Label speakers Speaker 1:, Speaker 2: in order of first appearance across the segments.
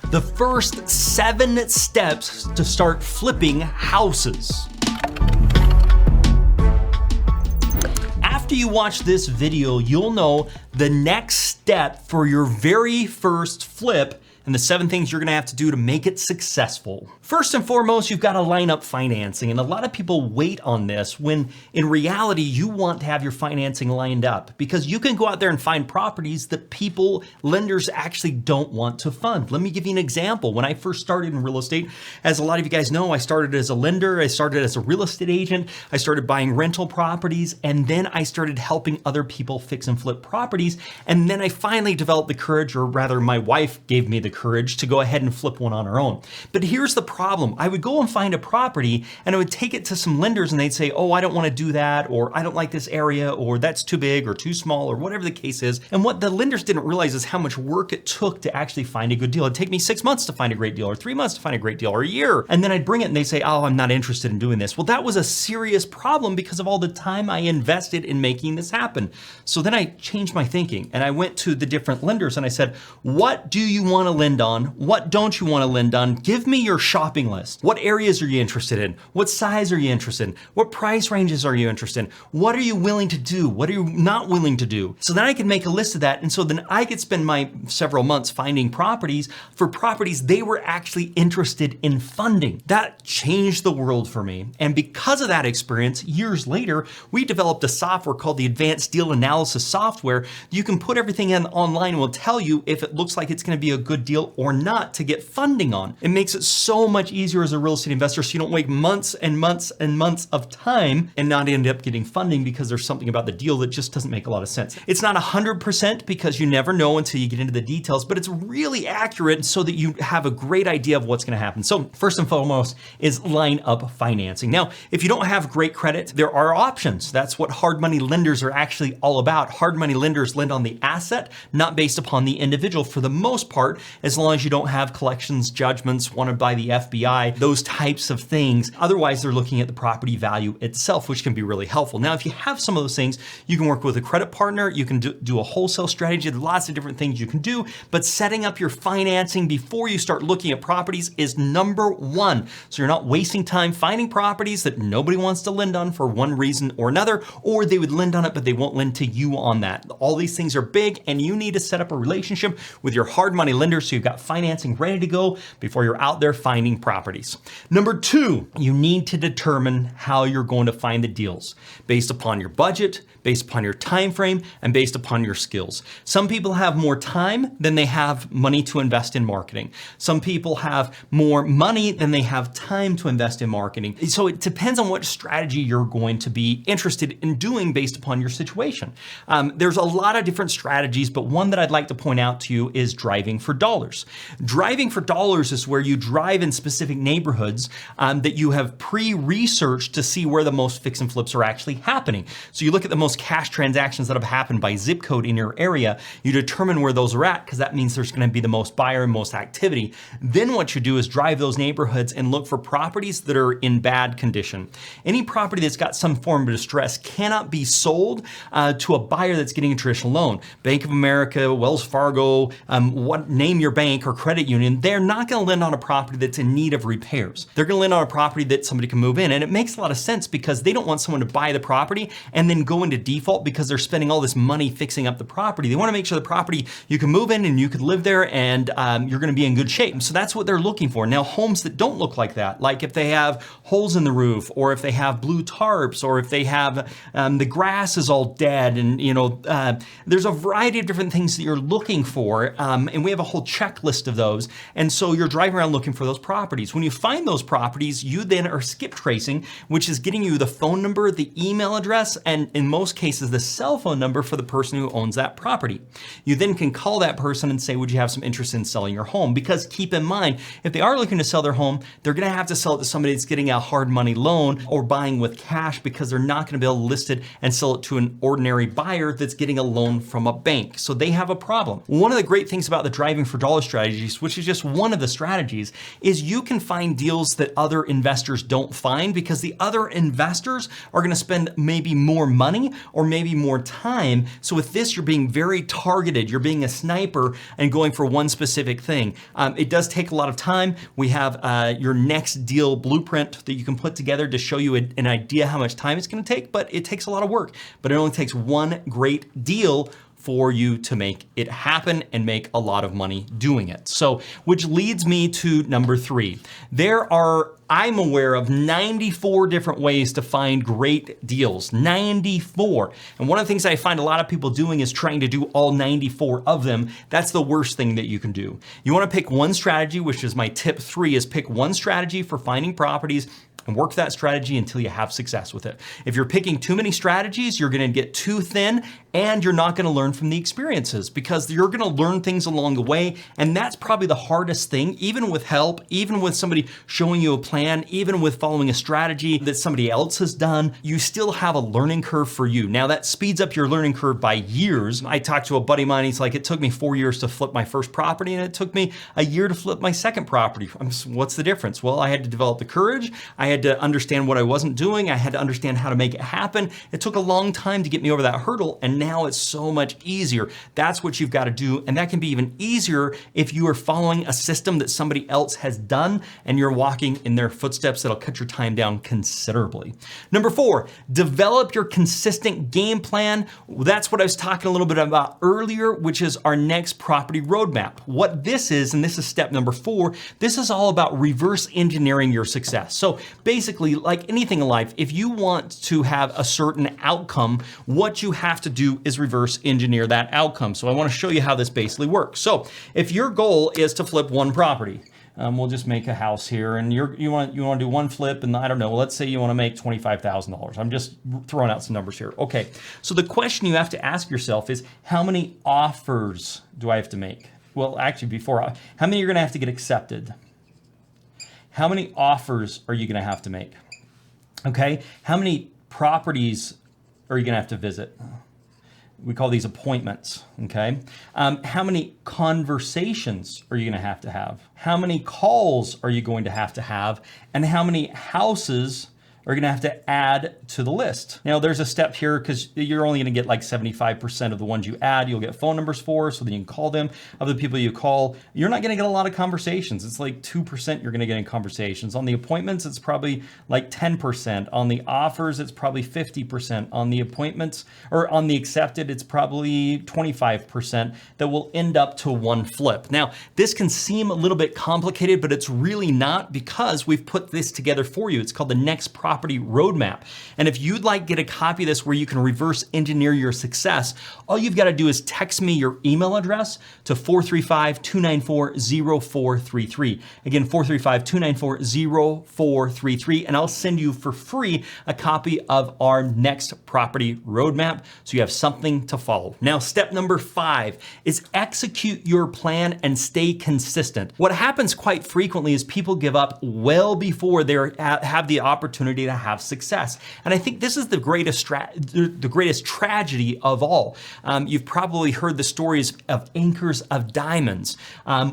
Speaker 1: The first 7 steps to start flipping houses. After you watch this video, you'll know the next step for your very first flip and the 7 things you're gonna have to do to make it successful. First and foremost, you've gotta line up financing, and a lot of people wait on this when in reality, you want to have your financing lined up because you can go out there and find properties that lenders actually don't want to fund. Let me give you an example. When I first started in real estate, as a lot of you guys know, I started as a lender, I started as a real estate agent, I started buying rental properties, and then I started helping other people fix and flip properties. And then I finally developed the courage, or rather my wife gave me the courage to go ahead and flip one on our own. But here's the problem. I would go and find a property and I would take it to some lenders and they'd say, oh, I don't want to do that, or I don't like this area, or that's too big or too small, or whatever the case is. And what the lenders didn't realize is how much work it took to actually find a good deal. It'd take me 6 months to find a great deal, or 3 months to find a great deal, or a year. And then I'd bring it and they'd say, oh, I'm not interested in doing this. Well, that was a serious problem because of all the time I invested in making this happen. So then I changed my thinking and I went to the different lenders and I said, what do you want to lend on? What don't you want to lend on? Give me your shopping list. What areas are you interested in? What size are you interested in? What price ranges are you interested in? What are you willing to do? What are you not willing to do? So then I can make a list of that. And so then I could spend my several months finding properties for properties they were actually interested in funding. That changed the world for me. And because of that experience, years later, we developed a software called the Advanced Deal Analysis software. You can put everything in online and will tell you if it looks like it's going to be a good deal or not to get funding on. It makes it so much easier as a real estate investor so you don't wait months and months and months of time and not end up getting funding because there's something about the deal that just doesn't make a lot of sense. It's not 100% because you never know until you get into the details, but it's really accurate so that you have a great idea of what's going to happen. So first and foremost is line up financing. Now, if you don't have great credit, there are options. That's what hard money lenders are actually all about. Hard money lenders lend on the asset, not based upon the individual for the most part, as long as you don't have collections judgments wanted by the FBI, those types of things. Otherwise, they're looking at the property value itself, which can be really helpful. Now, if you have some of those things, you can work with a credit partner, you can do a wholesale strategy, there's lots of different things you can do, but setting up your financing before you start looking at properties is number one. So you're not wasting time finding properties that nobody wants to lend on for one reason or another, or they would lend on it, but they won't lend to you on that. All these things are big, and you need to set up a relationship with your hard money lender so you've got financing ready to go before you're out there finding properties. Number 2, you need to determine how you're going to find the deals based upon your budget, based upon your time frame, and based upon your skills. Some people have more time than they have money to invest in marketing. Some people have more money than they have time to invest in marketing. So it depends on what strategy you're going to be interested in doing based upon your situation. There's a lot of different strategies, but one that I'd like to point out to you is driving for dollars. Driving for dollars is where you drive in specific neighborhoods that you have pre-researched to see where the most fix and flips are actually happening. So you look at the most cash transactions that have happened by zip code in your area, you determine where those are at because that means there's going to be the most buyer and most activity. Then what you do is drive those neighborhoods and look for properties that are in bad condition. Any property that's got some form of distress cannot be sold to a buyer that's getting a traditional loan. Bank of America, Wells Fargo, name your bank or credit union, they're not going to lend on a property that's in need of repairs. They're going to lend on a property that somebody can move in. And it makes a lot of sense because they don't want someone to buy the property and then go into default because they're spending all this money fixing up the property. They want to make sure the property you can move in and you could live there and you're going to be in good shape. So that's what they're looking for. Now, homes that don't look like that, like if they have holes in the roof or if they have blue tarps or if they have the grass is all dead and there's a variety of different things that you're looking for. And we have a whole checklist of those. And so you're driving around looking for those properties. When you find those properties, you then are skip tracing, which is getting you the phone number, the email address, and in most cases, the cell phone number for the person who owns that property. You then can call that person and say, would you have some interest in selling your home? Because keep in mind, if they are looking to sell their home, they're going to have to sell it to somebody that's getting a hard money loan or buying with cash because they're not going to be able to list it and sell it to an ordinary buyer that's getting a loan from a bank. So they have a problem. One of the great things about the driving for $100 strategies, which is just one of the strategies, is you can find deals that other investors don't find because the other investors are going to spend maybe more money or maybe more time. So with this, you're being very targeted. You're being a sniper and going for one specific thing. It does take a lot of time. We have your next deal blueprint that you can put together to show you an idea how much time it's going to take, but it takes a lot of work. But it only takes one great deal for you to make it happen and make a lot of money doing it. So, which leads me to number 3. I'm aware of 94 different ways to find great deals, 94. And one of the things I find a lot of people doing is trying to do all 94 of them. That's the worst thing that you can do. You want to pick one strategy, which is my tip 3, is pick one strategy for finding properties and work that strategy until you have success with it. If you're picking too many strategies, you're gonna get too thin and you're not gonna learn from the experiences because you're gonna learn things along the way. And that's probably the hardest thing, even with help, even with somebody showing you a plan, even with following a strategy that somebody else has done, you still have a learning curve for you. Now that speeds up your learning curve by years. I talked to a buddy of mine, he's like, it took me 4 years to flip my first property and it took me a year to flip my second property. What's the difference? Well, I had to develop the courage. I had to understand what I wasn't doing. I had to understand how to make it happen. It took a long time to get me over that hurdle, and now it's so much easier. That's what you've got to do, and that can be even easier if you are following a system that somebody else has done and you're walking in their footsteps. That'll cut your time down considerably. Number 4, develop your consistent game plan. That's what I was talking a little bit about earlier, which is our next property roadmap. What this is, and this is step number 4, this is all about reverse engineering your success. So basically, like anything in life, if you want to have a certain outcome, what you have to do is reverse engineer that outcome. So I want to show you how this basically works. So if your goal is to flip one property, we'll just make a house here, and you want to do one flip, and I don't know, let's say you want to make $25,000. I'm just throwing out some numbers here. Okay, so the question you have to ask yourself is, how many offers do I have to make? Well, actually, how many you're going to have to get accepted? How many offers are you going to have to make? Okay, how many properties are you going to have to visit? We call these appointments, okay? How many conversations are you going to have? How many calls are you going to have? And how many houses are going to have to add to the list? Now, there's a step here because you're only going to get like 75% of the ones you add. You'll get phone numbers for, so then you can call them. Of the people you call, you're not going to get a lot of conversations. It's like 2% you're going to get in conversations. On the appointments, it's probably like 10%. On the offers, it's probably 50%. On the appointments, or on the accepted, it's probably 25% that will end up to one flip. Now, this can seem a little bit complicated, but it's really not because we've put this together for you. It's called the Next Property Roadmap. And if you'd like to get a copy of this where you can reverse engineer your success, all you've got to do is text me your email address to 435-294-0433. Again, 435-294-0433, and I'll send you for free a copy of our Next Property Roadmap so you have something to follow. Now, step number 5 is execute your plan and stay consistent. What happens quite frequently is people give up well before they have the opportunity to have success. And I think this is the greatest tragedy of all. You've probably heard the stories of anchors of diamonds,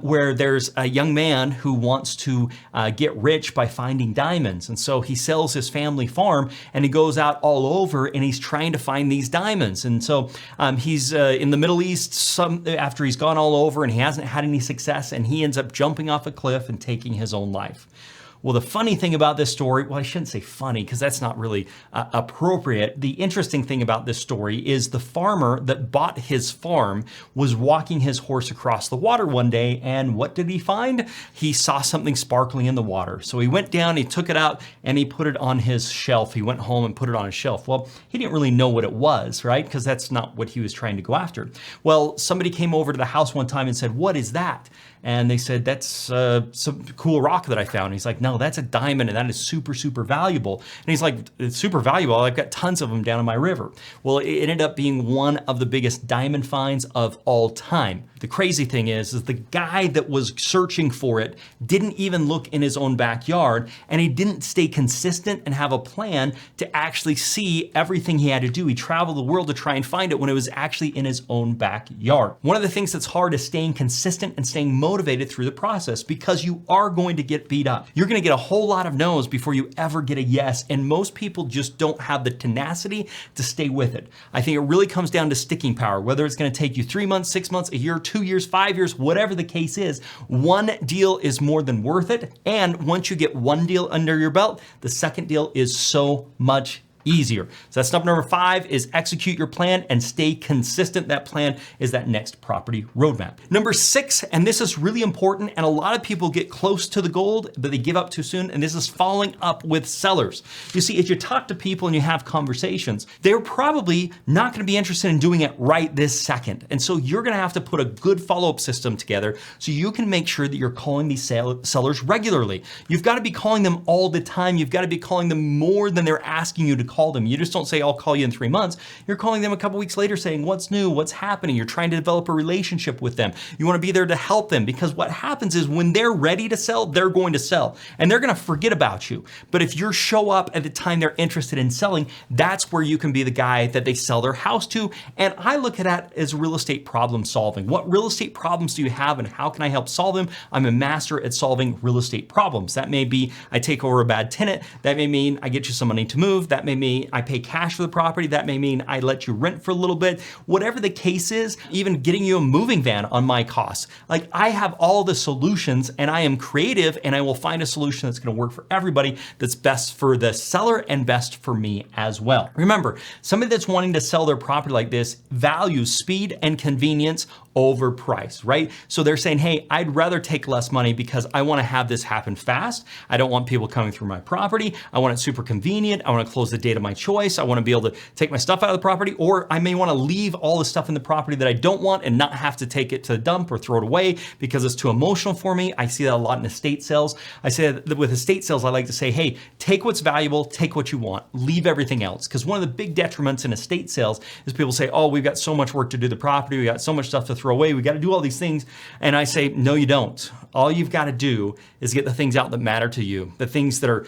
Speaker 1: where there's a young man who wants to get rich by finding diamonds. And so he sells his family farm and he goes out all over and he's trying to find these diamonds. And so he's in the Middle East after he's gone all over and he hasn't had any success, and he ends up jumping off a cliff and taking his own life. Well, the funny thing about this story, well, I shouldn't say funny because that's not really appropriate. The interesting thing about this story is the farmer that bought his farm was walking his horse across the water one day, and what did he find? He saw something sparkling in the water. So he went down, he took it out, and he put it on his shelf. He went home and put it on his shelf. Well, he didn't really know what it was, right? Because that's not what he was trying to go after. Well, somebody came over to the house one time and said, "What is that?" And they said, "That's some cool rock that I found." And he's like, "No, no, that's a diamond and that is super, super valuable. And he's like, it's super valuable. I've got tons of them down in my river. Well, it ended up being one of the biggest diamond finds of all time. The crazy thing is the guy that was searching for it didn't even look in his own backyard, and he didn't stay consistent and have a plan to actually see everything he had to do. He traveled the world to try and find it when it was actually in his own backyard. One of the things that's hard is staying consistent and staying motivated through the process, because you are going to get beat up. You're going to get a whole lot of no's before you ever get a yes, and most people just don't have the tenacity to stay with it. I think it really comes down to sticking power, whether it's going to take you 3 months, 6 months, a year, 2 years, 5 years, whatever the case is. One deal is more than worth it, and once you get one deal under your belt, the second deal is so much easier. So that's step number 5, is execute your plan and stay consistent. That plan is that next property roadmap. Number 6, and this is really important, and a lot of people get close to the goal, but they give up too soon, and this is following up with sellers. You see, as you talk to people and you have conversations, they're probably not gonna be interested in doing it right this second. And so you're gonna have to put a good follow-up system together so you can make sure that you're calling these sellers regularly. You've gotta be calling them all the time. You've gotta be calling them more than they're asking you to call them. You just don't say, I'll call you in 3 months. You're calling them a couple weeks later saying, what's new, what's happening? You're trying to develop a relationship with them. You want to be there to help them, because what happens is when they're ready to sell, they're going to sell and they're going to forget about you. But if you show up at the time they're interested in selling, that's where you can be the guy that they sell their house to. And I look at that as real estate problem solving. What real estate problems do you have and how can I help solve them? I'm a master at solving real estate problems. That may be I take over a bad tenant. That may mean I get you some money to move. That may mean I pay cash for the property. That may mean I let you rent for a little bit. Whatever the case is, even getting you a moving van on my costs. Like, I have all the solutions and I am creative and I will find a solution that's gonna work for everybody, that's best for the seller and best for me as well. Remember, somebody that's wanting to sell their property like this values speed and convenience over price, right? So they're saying, hey, I'd rather take less money because I wanna have this happen fast. I don't want people coming through my property. I want it super convenient. I wanna close the date of my choice. I wanna be able to take my stuff out of the property, or I may wanna leave all the stuff in the property that I don't want and not have to take it to the dump or throw it away because it's too emotional for me. I see that a lot in estate sales. I say that with estate sales, I like to say, hey, take what's valuable, take what you want, leave everything else. Because one of the big detriments in estate sales is people say, oh, we've got so much work to do the property. We got so much stuff to throw away. We got to do all these things. And I say, no, you don't. All you've got to do is get the things out that matter to you, the things that are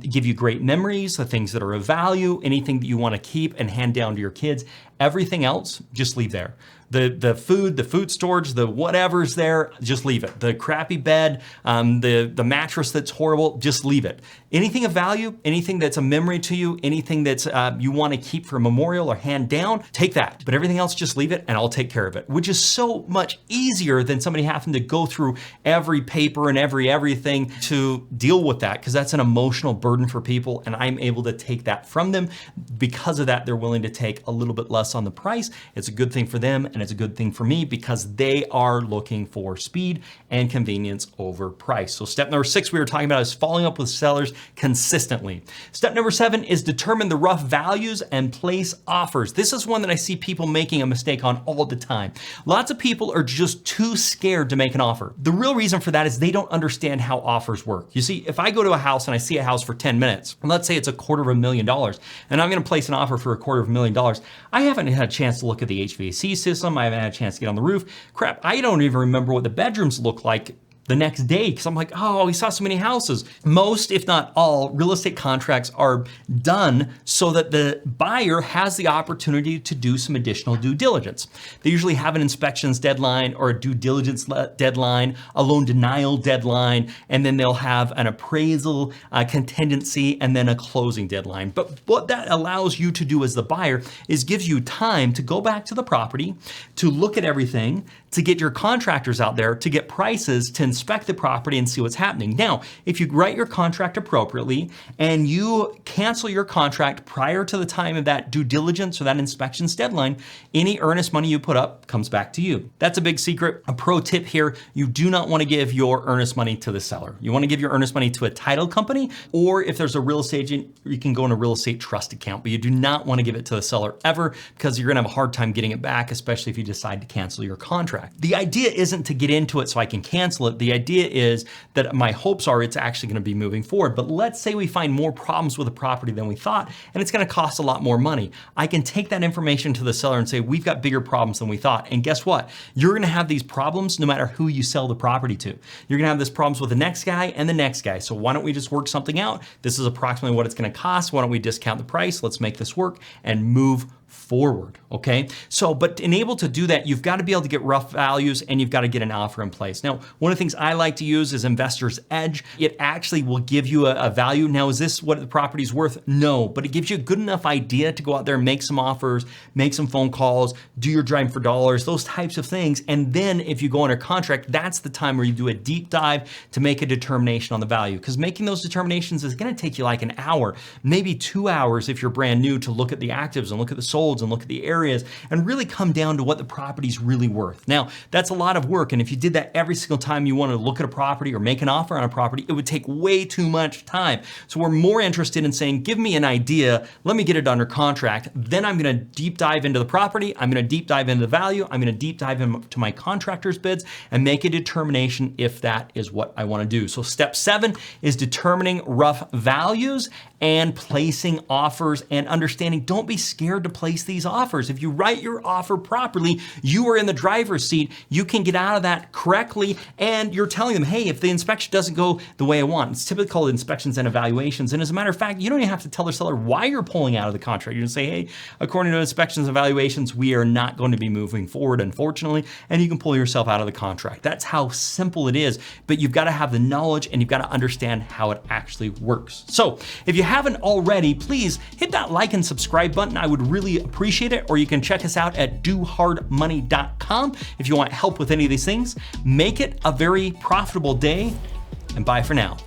Speaker 1: give you great memories, the things that are of value, anything that you want to keep and hand down to your kids. Everything else, just leave there. The food storage, the whatever's there, just leave it. The crappy bed, the mattress that's horrible, just leave it. Anything of value, anything that's a memory to you, anything that's you want to keep for a memorial or hand down, take that. But everything else, just leave it and I'll take care of it, which is so much easier than somebody having to go through every paper and everything to deal with that, because that's an emotional burden for people, and I'm able to take that from them. Because of that, they're willing to take a little bit less on the price. It's a good thing for them and it's a good thing for me because they are looking for speed and convenience over price. So step number 6 we were talking about is following up with sellers consistently. Step number 7 is determine the rough values and place offers. This is one that I see people making a mistake on all the time. Lots of people are just too scared to make an offer. The real reason for that is they don't understand how offers work. You see, if I go to a house and I see a house for 10 minutes, and let's say it's $250,000, and I'm gonna place an offer for $250,000, I haven't had a chance to look at the HVAC system. I haven't had a chance to get on the roof. Crap, I don't even remember what the bedrooms look like the next day, because I'm like, oh, we saw so many houses. Most, if not all, real estate contracts are done so that the buyer has the opportunity to do some additional due diligence. They usually have an inspections deadline or a due diligence deadline, a loan denial deadline, and then they'll have an appraisal contingency and then a closing deadline. But what that allows you to do as the buyer is gives you time to go back to the property, to look at everything, to get your contractors out there, to get prices, to inspect the property and see what's happening. Now, if you write your contract appropriately and you cancel your contract prior to the time of that due diligence or that inspections deadline, any earnest money you put up comes back to you. That's a big secret. A pro tip here, you do not want to give your earnest money to the seller. You want to give your earnest money to a title company, or if there's a real estate agent, you can go in a real estate trust account, but you do not want to give it to the seller ever, because you're going to have a hard time getting it back, especially if you decide to cancel your contract. contract. The idea isn't to get into it so I can cancel it. The idea is that my hopes are it's actually gonna be moving forward. But let's say we find more problems with a property than we thought, and it's gonna cost a lot more money. I can take that information to the seller and say, we've got bigger problems than we thought. And guess what? You're gonna have these problems no matter who you sell the property to. You're gonna have this problems with the next guy and the next guy. So why don't we just work something out? This is approximately what it's gonna cost. Why don't we discount the price? Let's make this work and move forward, okay? So, but able to do that, you've got to be able to get rough values and you've got to get an offer in place. Now, one of the things I like to use is Investor's Edge. It actually will give you a value. Now, is this what the property's worth? No, but it gives you a good enough idea to go out there and make some offers, make some phone calls, do your driving for dollars, those types of things. And then if you go under contract, that's the time where you do a deep dive to make a determination on the value. Because making those determinations is going to take you like an hour, maybe 2 hours if you're brand new, to look at the actives and look at the solds and look at the areas and really come down to what the property's really worth. Now, that's a lot of work. And if you did that every single time you want to look at a property or make an offer on a property, it would take way too much time. So we're more interested in saying, give me an idea, let me get it under contract. Then I'm going to deep dive into the property. I'm going to deep dive into the value. I'm going to deep dive into my contractor's bids and make a determination if that is what I want to do. So step 7 is determining rough values and placing offers and understanding. Don't be scared to place these offers. If you write your offer properly, you are in the driver's seat. You can get out of that correctly, and you're telling them, hey, if the inspection doesn't go the way I want, it's typically called inspections and evaluations. And as a matter of fact, you don't even have to tell the seller why you're pulling out of the contract. You're gonna say, hey, according to inspections and evaluations, we are not going to be moving forward, unfortunately, and you can pull yourself out of the contract. That's how simple it is, but you've got to have the knowledge and you've got to understand how it actually works. So if you haven't already, please hit that like and subscribe button. I would really appreciate it. Or you can check us out at dohardmoney.com if you want help with any of these things. Make it a very profitable day, and bye for now.